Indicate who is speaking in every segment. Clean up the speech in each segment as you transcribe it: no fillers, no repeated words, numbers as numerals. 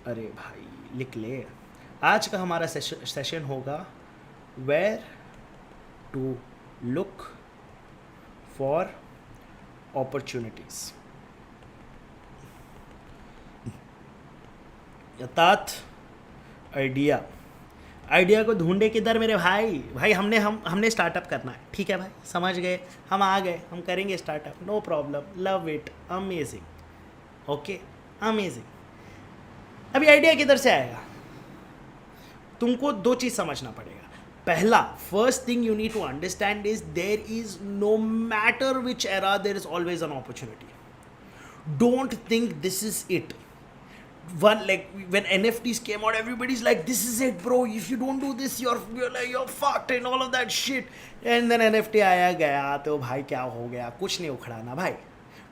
Speaker 1: अरे भाई लिख ले। आज का हमारा सेशन होगा where to look for opportunities. यथार्थ आइडिया, आइडिया को ढूंढे किधर मेरे भाई। भाई हमने स्टार्टअप करना है, ठीक है भाई, समझ गए, हम आ गए, हम करेंगे startup, no problem, love it, amazing, okay amazing. अभी आइडिया किधर से आएगा? तुमको दो चीज समझना पड़ेगा। पहला, first thing you need to understand is there is no matter which era there is always an opportunity. Don't think this is it. One, like when NFTs came out, everybody's like, this is it bro, if you don't do this you're fucked and all of that shit. And then NFT आया गया तो भाई क्या हो गया? कुछ नहीं उखड़ा ना भाई।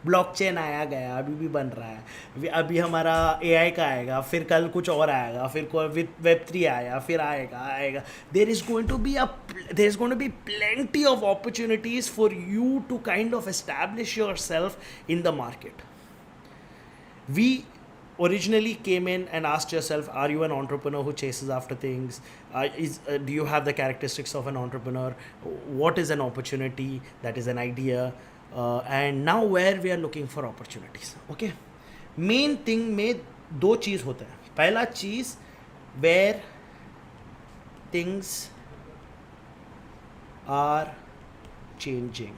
Speaker 1: ब्लॉकचेन आया गया, अभी भी बन रहा है, अभी हमारा AI का आएगा, फिर कल कुछ और आएगा, फिर Web3 आया, फिर आएगा। there is going to be plenty of opportunities for you to kind of establish yourself in the market. We originally came in and asked yourself, are you an entrepreneur who chases after things? Do you have the characteristics of an entrepreneur? What is an opportunity? That is an idea. And now where we are looking for opportunities. Okay. Main thing में दो चीज़ होता है. पहला चीज़ where things are changing.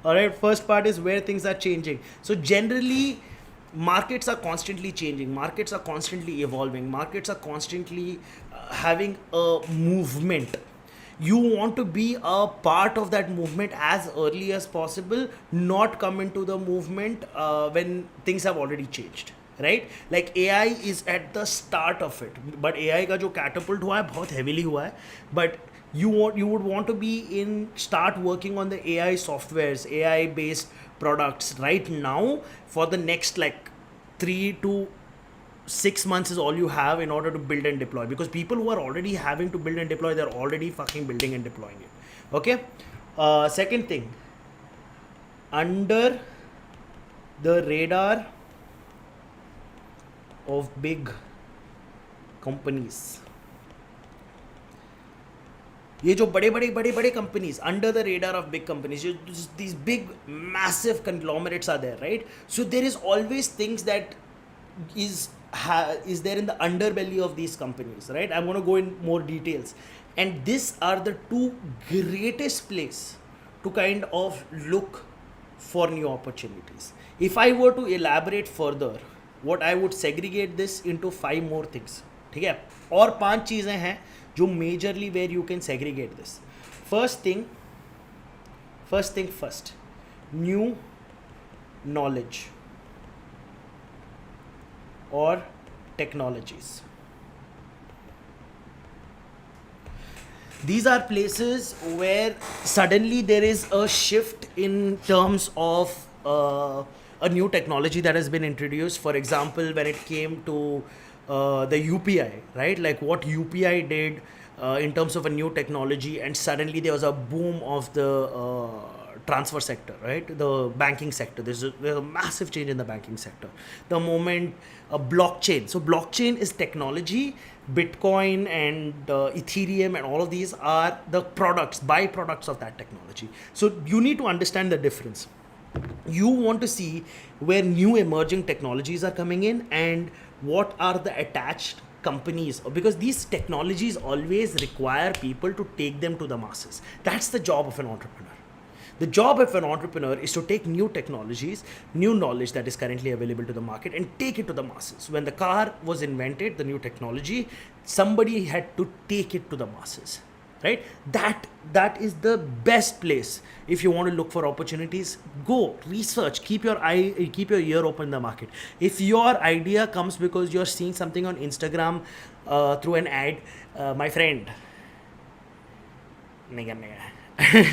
Speaker 1: Alright, first part is where things are changing. So generally markets are constantly changing, markets are constantly evolving, markets are constantly having a movement. You want to be a part of that movement as early as possible, not come into the movement when things have already changed, right? Like AI is at the start of it, but AI का जो catapult हुआ है बहुत heavily हुआ है, but you would want to start working on the AI softwares, AI based products right now for the next like 3 to 6 months is all you have in order to build and deploy, because people who are already having to build and deploy, they're already fucking building and deploying it. Okay. Second thing, under the radar of big companies, ये जो बड़े companies, under the radar of big companies, these big massive conglomerates are there, right? So there is always things that is there in the underbelly of these companies, right? I'm going to go in more details, and these are the two greatest place to kind of look for new opportunities. If I were to elaborate further, what I would segregate this into 5 more things. ठीक है, और 5 चीज़ें हैं जो majorly where you can segregate this. First thing first, new knowledge or technologies. These are places where suddenly there is a shift in terms of a new technology that has been introduced. For example, when it came to the UPI, right? Like what UPI did in terms of a new technology, and suddenly there was a boom of the transfer sector, right? The banking sector. There's a massive change in the banking sector. The moment blockchain. So blockchain is technology. Bitcoin and Ethereum and all of these are the byproducts of that technology. So you need to understand the difference. You want to see where new emerging technologies are coming in and what are the attached companies, because these technologies always require people to take them to the masses. That's the job of an entrepreneur. The job of an entrepreneur is to take new technologies, new knowledge that is currently available to the market, and take it to the masses. When the car was invented, the new technology, somebody had to take it to the masses, right? That is the best place. If you want to look for opportunities, go research, keep your ear open in the market. If your idea comes because you're seeing something on Instagram through an ad, my friend, नहीं करने का।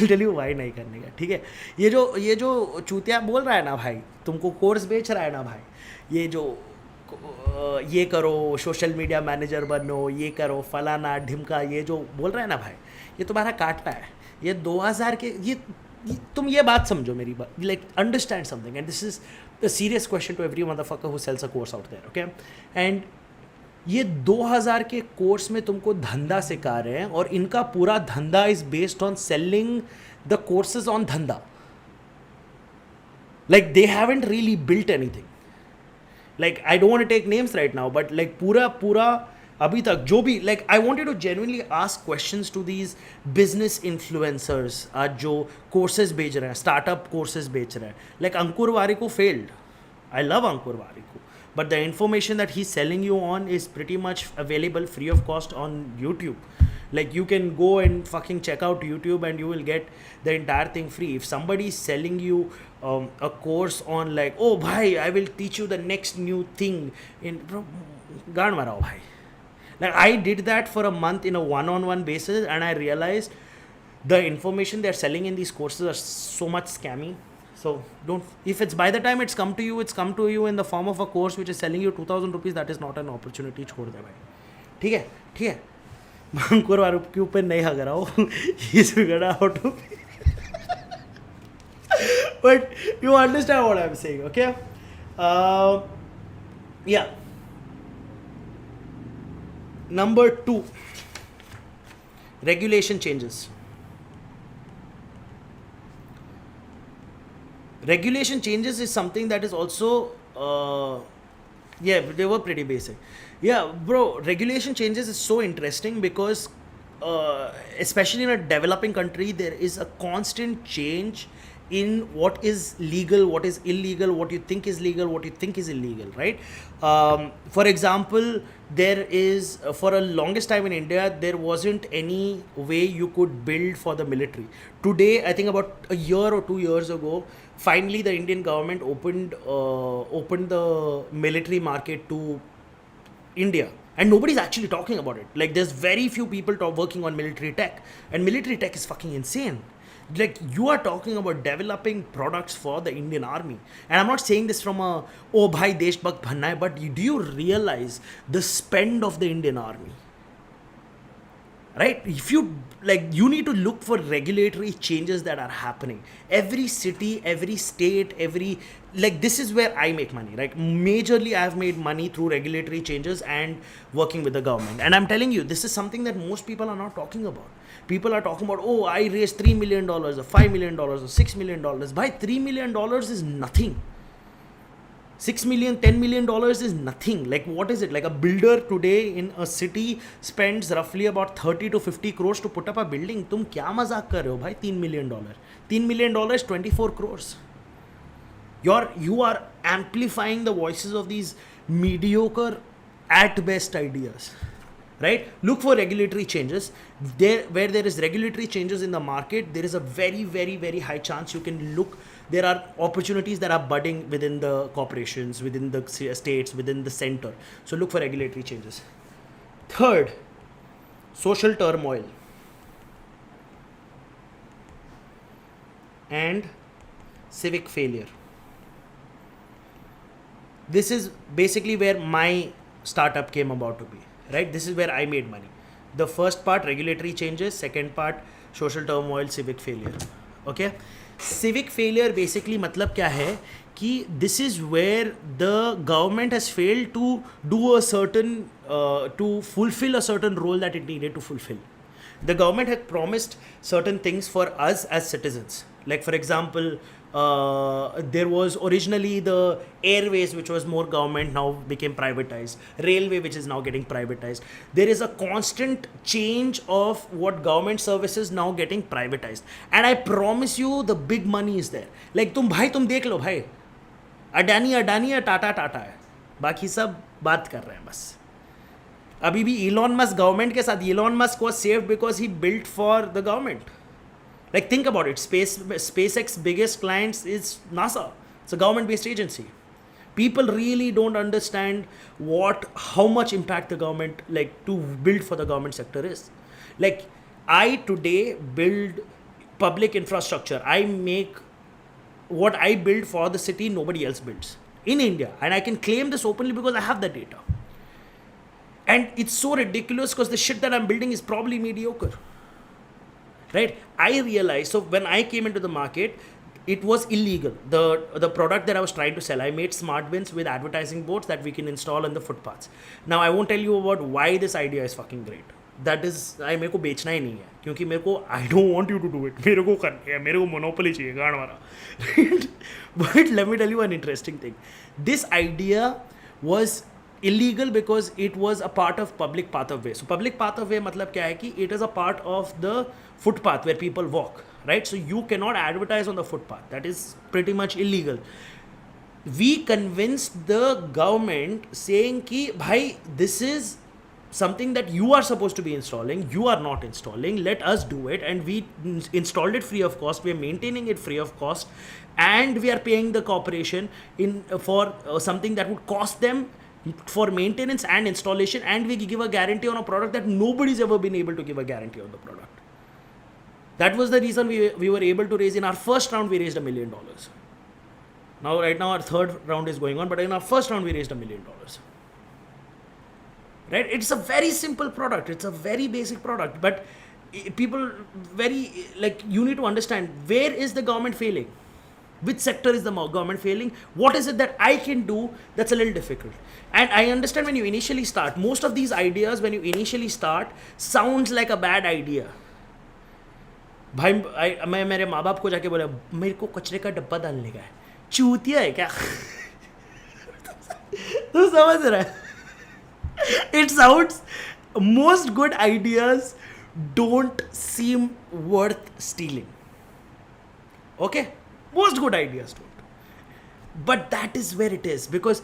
Speaker 1: Tell you Y नहीं करने का, ठीक है? ये जो चूतिया बोल रहा है ना भाई, तुमको कोर्स बेच रहा है ना भाई, ये करो, सोशल मीडिया मैनेजर बनो, ये करो, फलाना ढिमका, ये जो बोल रहा है ना भाई, ये तुम्हारा काटता है। ये 2000 के, ये तुम ये बात समझो मेरी बात, like understand something, and this is the serious question to every motherfucker who sells a course out there, okay? And ये 2000 के कोर्स में तुमको धंधा सिखा रहे हैं, और इनका पूरा धंधा is based on selling the courses on धंधा. Like they haven't really built anything. Like I don't want to take names right now, but like पूरा अभी तक जो भी, like I wanted to genuinely ask questions to these business influencers आज जो courses बेच रहे हैं, startup courses बेच रहे हैं. Like Ankur Warikoo failed. I love Ankur Warikoo, but the information that he's selling you on is pretty much available free of cost on YouTube. Like you can go and fucking check out YouTube and you will get the entire thing free. If somebody is selling you a course on like, oh bhai, I will teach you the next new thing in, bro, gaan marao bhai. Like I did that for a month in a one-on-one basis, and I realized the information they're selling in these courses are so much scammy. So don't, if it's by the time it's come to you in the form of a course which is selling you 2000 rupees, that is not an opportunity. छोड़ दे भाई, ठीक है. अंकुर वारू के ऊपर नहीं हग रहा हूँ, he's figured out to but you understand what I'm saying, okay? Yeah. Number 2, regulation changes. Regulation changes is something that is also yeah, they were pretty basic. Yeah, bro, regulation changes is so interesting because especially in a developing country, there is a constant change in what is legal, what is illegal, what you think is legal, what you think is illegal, right? For example, there is for a longest time in India, there wasn't any way you could build for the military. Today, I think about a year or 2 years ago, finally the Indian government opened the military market to India, and nobody's actually talking about it. Like there's very few people working on military tech, and military tech is fucking insane. Like you are talking about developing products for the Indian army, and I'm not saying this from a oh bhai deshbhakt bhanna hai, but do you realize the spend of the Indian army? Right? If you like, you need to look for regulatory changes that are happening. Every city, every state, every, like this is where I make money. Like majorly I've made money through regulatory changes and working with the government. And I'm telling you, this is something that most people are not talking about. People are talking about, oh, I raised $3 million or $5 million or $6 million. Bhai, $3 million is nothing. 6 million, $10 million is nothing. Like what is it? Like a builder today in a city spends roughly about 30 to 50 crores to put up a building. तुम क्या मजाक कर रहे हो भाई? $3 million. $3 million is 24 crores. You are amplifying the voices of these mediocre at best ideas. Right? Look for regulatory changes. Where there is regulatory changes in the market, there is a very, very, very high chance you can look. There are opportunities that are budding within the corporations, within the states, within the center. So look for regulatory changes. Third, social turmoil and civic failure. This is basically where my startup came about to be. Right? This is where I made money. The first part, regulatory changes. Second part, social turmoil, civic failure. Okay? Civic failure basically मतलब क्या है कि this is where the government has failed to do a certain, to fulfill a certain role that it needed to fulfill. The government had promised certain things for us as citizens. Like for example, there was originally the airways, which was more government, now became privatized. Railway, which is now getting privatized. There is a constant change of what government services now getting privatized. And I promise you, the big money is there. Like तुम देख लो भाई, अडानी है, टाटा है, बाकी सब बात कर रहे हैं बस. अभी भी Elon Musk गवर्नमेंट के साथ, Elon Musk was saved because he built for the government. Like think about it, SpaceX biggest clients is NASA. It's a government-based agency. People really don't understand how much impact the government, like to build for the government sector is. Like I today build public infrastructure. I make what I build for the city, nobody else builds in India. And I can claim this openly because I have the data. And it's so ridiculous because the shit that I'm building is probably mediocre. right? I realized, so when I came into the market, it was illegal. The product that I was trying to sell, I made smart bins with advertising boards that we can install on the footpaths. Now I won't tell you about why this idea is fucking great. That is, मेरे को बेचना ही नहीं है, क्योंकि मेरे को, I don't want you to do it, मेरे को करना है, मेरे को मोनोपोली चाहिए गाड़ मारा. But let me tell you an interesting thing. This idea was illegal because it was a part of public path of way. So public path of way मतलब क्या है कि it is a part of the footpath where people walk, right? So you cannot advertise on the footpath. That is pretty much illegal. We convinced the government saying कि भाई, this is something that you are supposed to be installing, you are not installing, let us do it. And we installed it free of cost, we are maintaining it free of cost, and we are paying the corporation in for something that would cost them for maintenance and installation, and we give a guarantee on a product that nobody's ever been able to give a guarantee on the product. That was the reason we were able to raise. In our first round we raised $1 million. Now right now our third round is going on, but in our first round we raised $1 million. Right? It's a very simple product, it's a very basic product, but people very, like, you need to understand, where is the government failing? Which sector is the government failing? What is it that I can do that's a little difficult? And I understand when you initially start, most of these ideas when you initially start sounds like a bad idea. भाई मैं मेरे माँ बाप को जाके बोला मेरे को कचरे का डब्बा डालने का है, चूतिया है क्या? तो समझ रहा है? It sounds, most good ideas don't seem worth stealing. Okay? Most good ideas don't. But that is where it is, because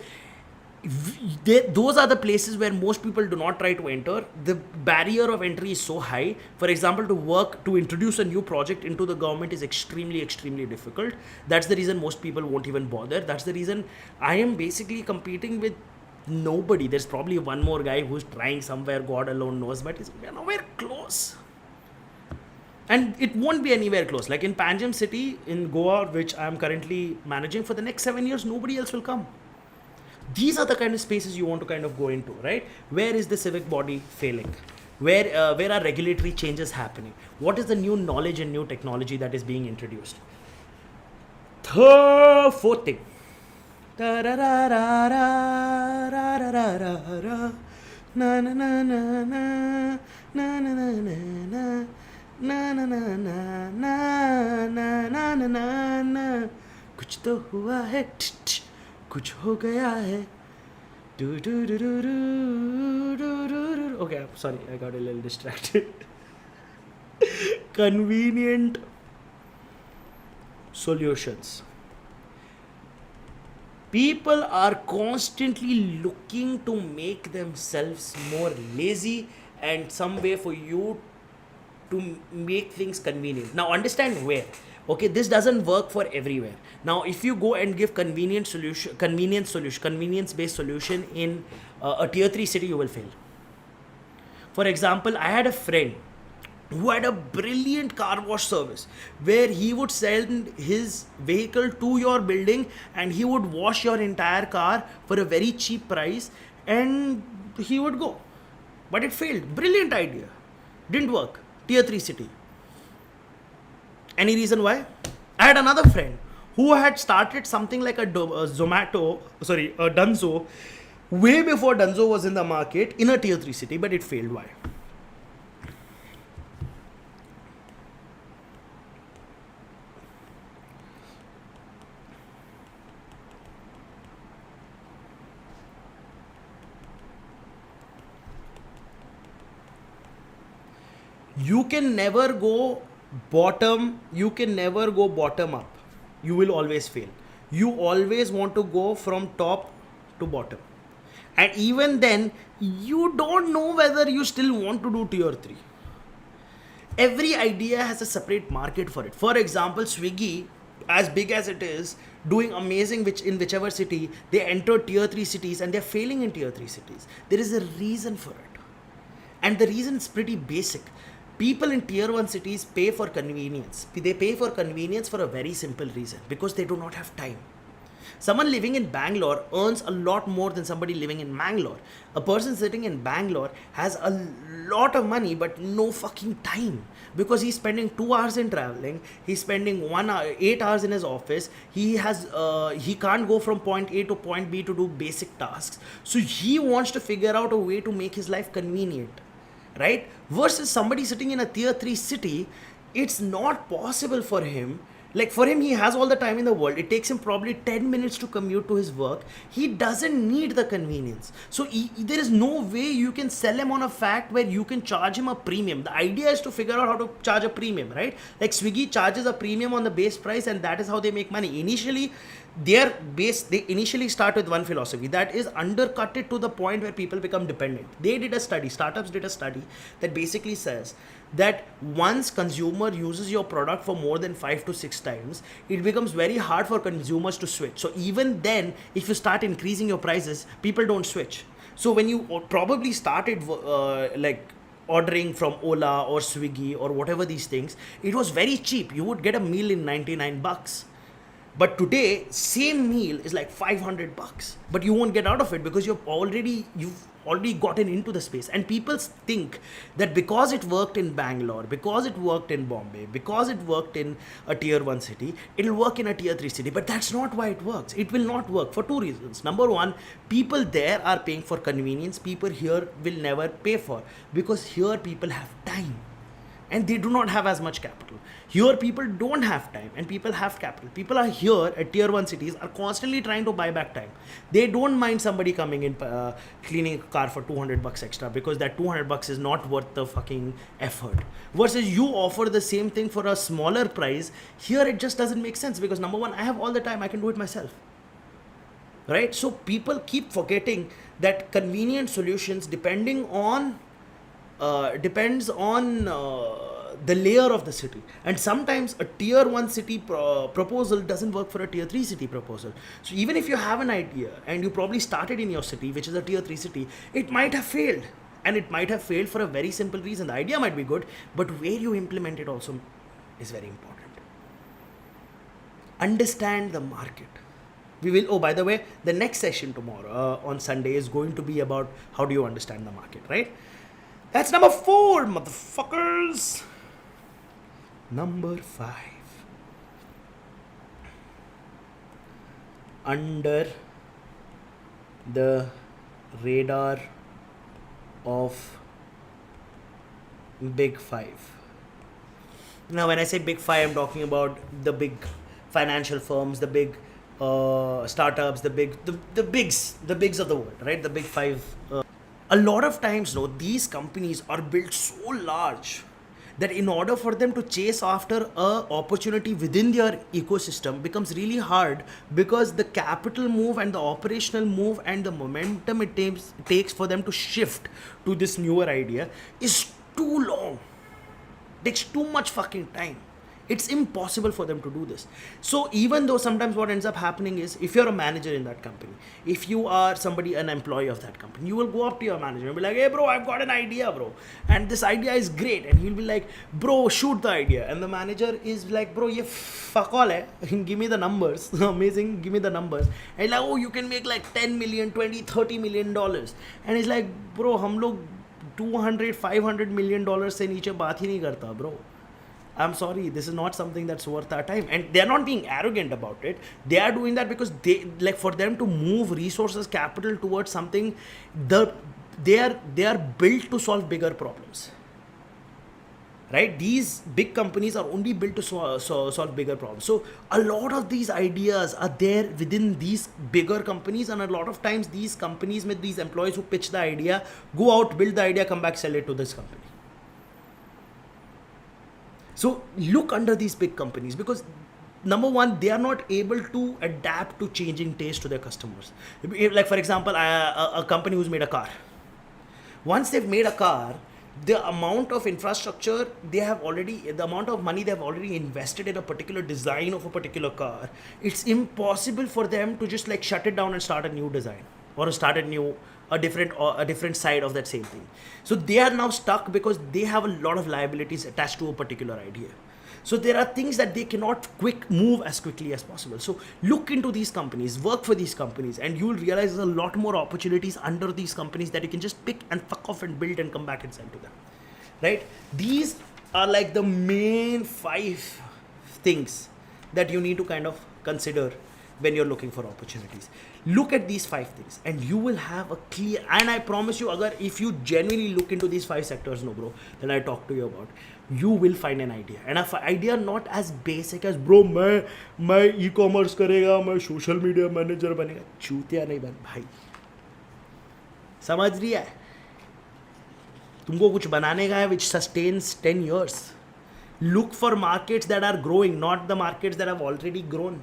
Speaker 1: those are the places where most people do not try to enter. The barrier of entry is so high. For example, to introduce a new project into the government is extremely, extremely difficult. That's the reason most people won't even bother. That's the reason I am basically competing with nobody. There's probably one more guy who's trying somewhere, God alone knows, but it's nowhere close. And it won't be anywhere close. Like in Panjim city in Goa, which I'm currently managing, for the next 7 years, nobody else will come. These are the kind of spaces you want to kind of go into, right? Where is the civic body failing? Where are regulatory changes happening? What is the new knowledge and new technology that is being introduced? Fourth thing. कुछ तो हुआ है, कुछ हो गया है. Okay, sorry, I got a little distracted. Convenient solutions. People are constantly looking to make themselves more lazy and some way for you to make things convenient. Now understand where. Okay, this doesn't work for everywhere. Now if you go and give convenience-based solution in a tier 3 city, you will fail. For example, I had a friend who had a brilliant car wash service where he would send his vehicle to your building and he would wash your entire car for a very cheap price and he would go. But it failed. Brilliant idea. Didn't work. Tier 3 city. Any reason why? I had another friend who had started something like a Dunzo, way before Dunzo was in the market in a tier 3 city, but it failed. Why? You can never go bottom up. You will always fail. You always want to go from top to bottom. And even then, you don't know whether you still want to do tier 3. Every idea has a separate market for it. For example, Swiggy, as big as it is, doing amazing in whichever city, they enter tier 3 cities and they're failing in tier 3 cities. There is a reason for it. And the reason is pretty basic. People in tier 1 cities pay for convenience. They pay for convenience for a very simple reason, because they do not have time. Someone living in Bangalore earns a lot more than somebody living in Mangalore. A person sitting in Bangalore has a lot of money but no fucking time, because he's spending 2 hours in traveling, he's spending 1 hour, 8 hours in his office. He can't go from point A to point B to do basic tasks. So he wants to figure out a way to make his life convenient, right? Versus somebody sitting in a tier 3 city, it's not possible for him. Like for him, he has all the time in the world. It takes him probably 10 minutes to commute to his work. He doesn't need the convenience. So there is no way you can sell him on a fact where you can charge him a premium. The idea is to figure out how to charge a premium, right? Like Swiggy charges a premium on the base price, and that is how they make money. Initially, they initially start with one philosophy that is undercutted to the point where people become dependent. Startups did a study that basically says that once consumer uses your product for more than 5 to 6 times, it becomes very hard for consumers to switch. So even then, if you start increasing your prices, people don't switch. So when you probably started like ordering from Ola or Swiggy or whatever these things, it was very cheap. You would get a meal in $99. But today, same meal is like $500, but you won't get out of it because you've already gotten into the space. And people think that because it worked in Bangalore, because it worked in Bombay, because it worked in a tier 1 city, it'll work in a tier 3 city. But that's not why it works. It will not work for 2 reasons. Number one, people there are paying for convenience. People here will never pay for, because here people have time and they do not have as much capital. Here people don't have time and people have capital. People are here at tier 1 cities are constantly trying to buy back time. They don't mind somebody coming in cleaning a car for $200 extra, because that $200 is not worth the fucking effort. Versus you offer the same thing for a smaller price. Here it just doesn't make sense, because number one, I have all the time, I can do it myself. Right? So people keep forgetting that convenient solutions depends on the layer of the city. And sometimes a tier 1 city proposal doesn't work for a tier 3 city proposal. So even if you have an idea and you probably started in your city, which is a tier 3 city, it might have failed. And it might have failed for a very simple reason. The idea might be good, but where you implement it also is very important. Understand the market. We will, oh, by the way, the next session tomorrow on Sunday is going to be about how do you understand the market, right? That's number 4, motherfuckers. Number 5. Under the radar of Big 5. Now, when I say Big 5, I'm talking about the big financial firms, the big startups, the bigs of the world, right? The Big 5. A lot of times, these companies are built so large that in order for them to chase after a opportunity within their ecosystem becomes really hard, because the capital move and the operational move and the momentum it takes for them to shift to this newer idea is too long. It takes too much fucking time. It's impossible for them to do this. So even though sometimes what ends up happening is, if you're a manager in that company, if you are an employee of that company, you will go up to your manager and be like, hey bro, I've got an idea, bro. And this idea is great. And he'll be like, bro, shoot the idea. And the manager is like, bro, ye fuck all hai. Give me the numbers. Amazing, give me the numbers. And like, oh, you can make like 10 million, 20, 30 million dollars. And he's like, bro, hum log 200, 500 million dollars se niche baat hi nahi karta, bro. I'm sorry, this is not something that's worth our time. And they're not being arrogant about it. They are doing that because they, like, for them to move resources, capital towards something, they are built to solve bigger problems. Right? These big companies are only built to solve bigger problems. So a lot of these ideas are there within these bigger companies, and a lot of times these companies with these employees who pitch the idea, go out, build the idea, come back, sell it to this company. So look under these big companies, because number one, they are not able to adapt to changing taste to their customers. Like for example, a company who's made a car. Once they've made a car, the amount of infrastructure the amount of money they have already invested in a particular design of a particular car, it's impossible for them to just like shut it down and start a new design or start a different side of that same thing. So they are now stuck because they have a lot of liabilities attached to a particular idea. So there are things that they cannot quick move as quickly as possible. So look into these companies, work for these companies, and you will realize there's a lot more opportunities under these companies that you can just pick and fuck off and build and come back and sell to them. Right? These are like the main 5 things that you need to kind of consider when you're looking for opportunities. Look at these 5 things and you will have a clear, and I promise you, if you genuinely look into these 5 sectors, no bro, that I talked to you about, you will find an idea. And an idea not as basic as, bro, मैं e-commerce करेगा, मैं social media manager बनेगा. चूतिया नहीं बन भाई. समझ रही है? तुमको कुछ बनाने का है which sustains 10 years. Look for markets that are growing, not the markets that have already grown.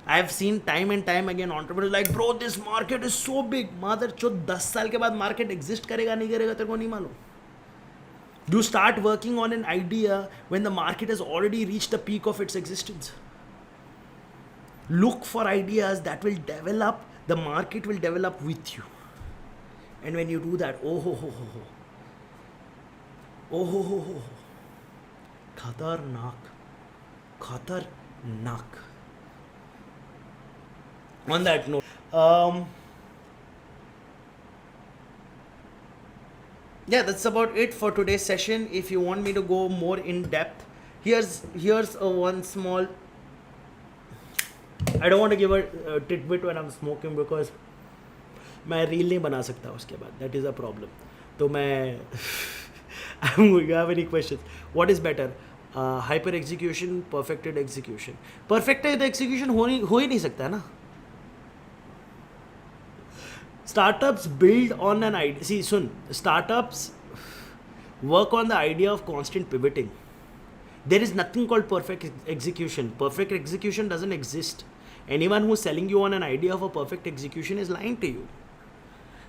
Speaker 1: I have seen time and time again entrepreneurs like, bro, this market is so big. Mother chod, 10 साल के बाद market exist करेगा नहीं करेगा तेरे को नहीं मालूम. You start working on an idea when the market has already reached the peak of its existence. Look for ideas that will develop, the market will develop with you. And when you do that, oh ho ho ho ho. Oh ho ho ho ho. Khatarnak. Khatarnak. On that note, yeah, that's about it for today's session. If you want me to go more in depth, here's a one small, I don't want to give a tidbit when I'm smoking because मैं reel नहीं बना सकता उसके बाद, that is a problem. तो मैं you have any questions? What is better? Hyper execution, perfected execution. Perfected execution हो ही नहीं सकता ना. Startups build on an idea. See, startups work on the idea of constant pivoting. There is nothing called perfect execution. Perfect execution doesn't exist. Anyone who's selling you on an idea of a perfect execution is lying to you.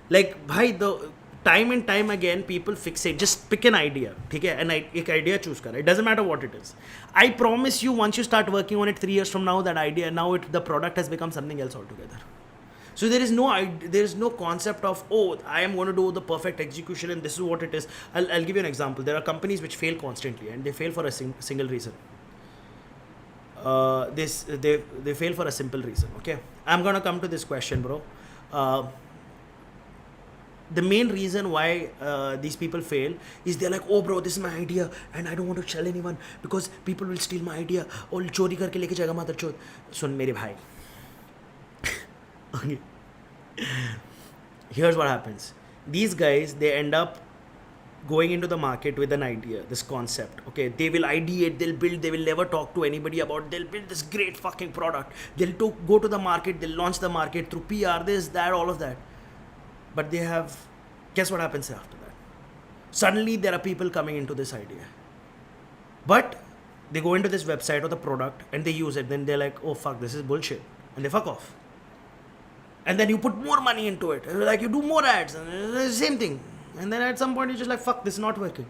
Speaker 1: Like, bhai, the time and time again, people fixate. Just pick an idea, okay? And एक idea choose kar. It doesn't matter what it is. I promise you, once you start working on it 3 years from now, that idea, the product has become something else altogether. So there is no concept of, oh, I am going to do the perfect execution and this is what it is. I'll give you an example. There are companies which fail constantly and they fail for a single reason. They fail for a simple reason. Okay, I'm going to come to this question, bro. The main reason why these people fail is they're like, oh bro, this is my idea and I don't want to tell anyone because people will steal my idea. Oh, चोरी करके लेके जाएगा मादर चोद. सुन मेरे भाई. Okay. Here's what happens. These guys, they end up going into the market with an idea, this concept. Okay, they will ideate, they'll build, they will never talk to anybody about, they'll build this great fucking product. They'll go to the market, they'll launch the market through PR, this, that, all of that. But guess what happens after that? Suddenly there are people coming into this idea. But they go into this website or the product and they use it. Then they're like, oh fuck, this is bullshit. And they fuck off. And then you put more money into it. Like you do more ads and the same thing. And then at some point you're just like, fuck, this is not working.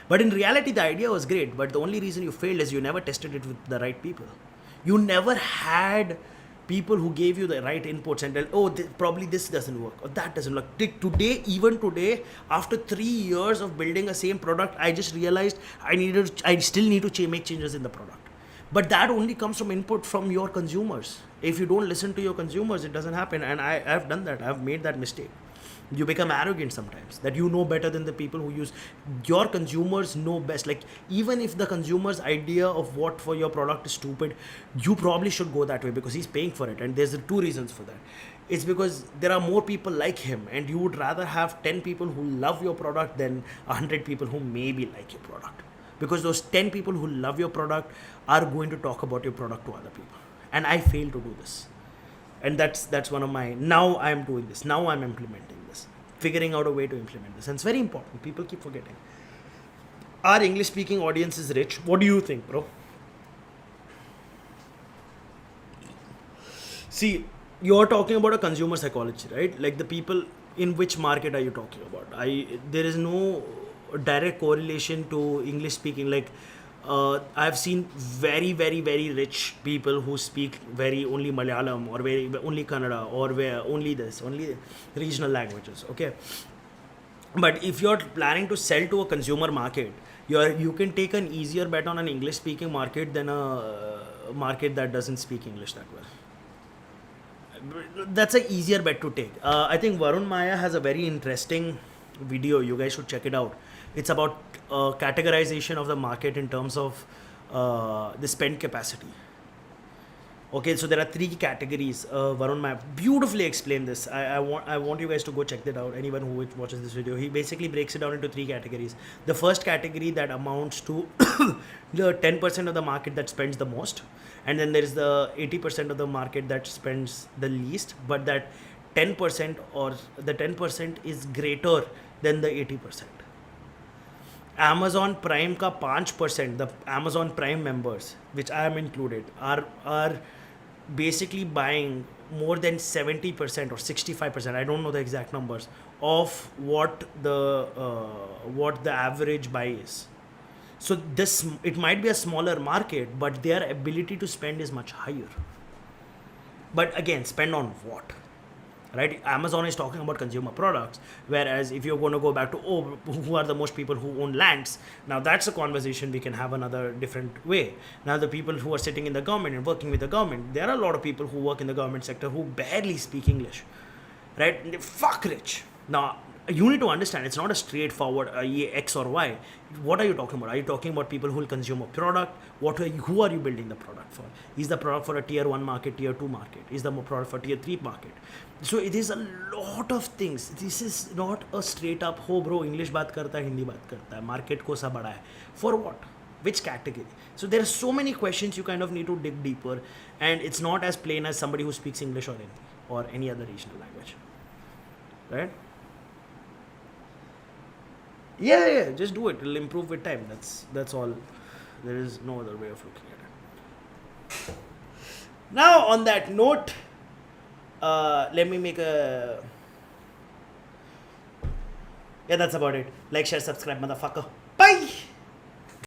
Speaker 1: But in reality, the idea was great. But the only reason you failed is you never tested it with the right people. You never had people who gave you the right inputs and tell, oh, probably this doesn't work or that doesn't work. Even today, after 3 years of building a same product, I just realized I still need to make changes in the product. But that only comes from input from your consumers. If you don't listen to your consumers, it doesn't happen. And I've done that. I've made that mistake. You become arrogant sometimes, that you know better than the people who use. Your consumers know best. Like, even if the consumer's idea of what for your product is stupid, you probably should go that way because he's paying for it. And there's 2 reasons for that. It's because there are more people like him, and you would rather have 10 people who love your product than 100 people who maybe like your product. Because those 10 people who love your product are going to talk about your product to other people. And I fail to do this. And that's one of my, now I'm doing this. Now I'm implementing this. Figuring out a way to implement this. And it's very important. People keep forgetting. Our English speaking audience is rich. What do you think, bro? See, you're talking about a consumer psychology, right? Like the people, in which market are you talking about? There is no direct correlation to English speaking. Like I've seen very, very, very rich people who speak only Malayalam or only Kannada or only regional languages. Okay, But if you're planning to sell to a consumer market, you can take an easier bet on an English speaking market than a market that doesn't speak English that well. That's an easier bet to take. I think Varun Maya has a very interesting video. You guys should check it out. It's about categorization of the market in terms of the spend capacity. Okay, so there are three categories. Varun Maya beautifully explained this. I want you guys to go check that out. Anyone who watches this video, he basically breaks it down into three categories. The first category that amounts to the 10% of the market that spends the most, and then there is the 80% of the market that spends the least. But that 10% or the 10% is greater than the 80%. Amazon Prime का 5%, the Amazon Prime members, which I am included, are basically buying more than 70% or 65%. I don't know the exact numbers of what the average buy is. So this, it might be a smaller market, but their ability to spend is much higher. But again, spend on what? Right? Amazon is talking about consumer products, whereas if you're going to go back to who are the most people who own lands, now that's a conversation we can have another different way. Now the people who are sitting in the government and working with the government, there are a lot of people who work in the government sector who barely speak English, right? They're fuck rich. Now you need to understand, it's not a straightforward X or Y. What are you talking about? Are you talking about people who will consume a product? Who are you building the product for? Is the product for a tier 1 market, tier 2 market? Is the product for tier 3 market? So it is a lot of things. This is not a straight up, हो bro, English बात करता है, हिंदी बात करता है, market को सा बड़ा है. For what? Which category? So there are so many questions you kind of need to dig deeper, and it's not as plain as somebody who speaks English or any other regional language, right? Yeah, just do it. It'll improve with time. That's all. There is no other way of looking at it. Now, on that note, let me make a... Yeah, that's about it. Like, share, subscribe, motherfucker. Bye!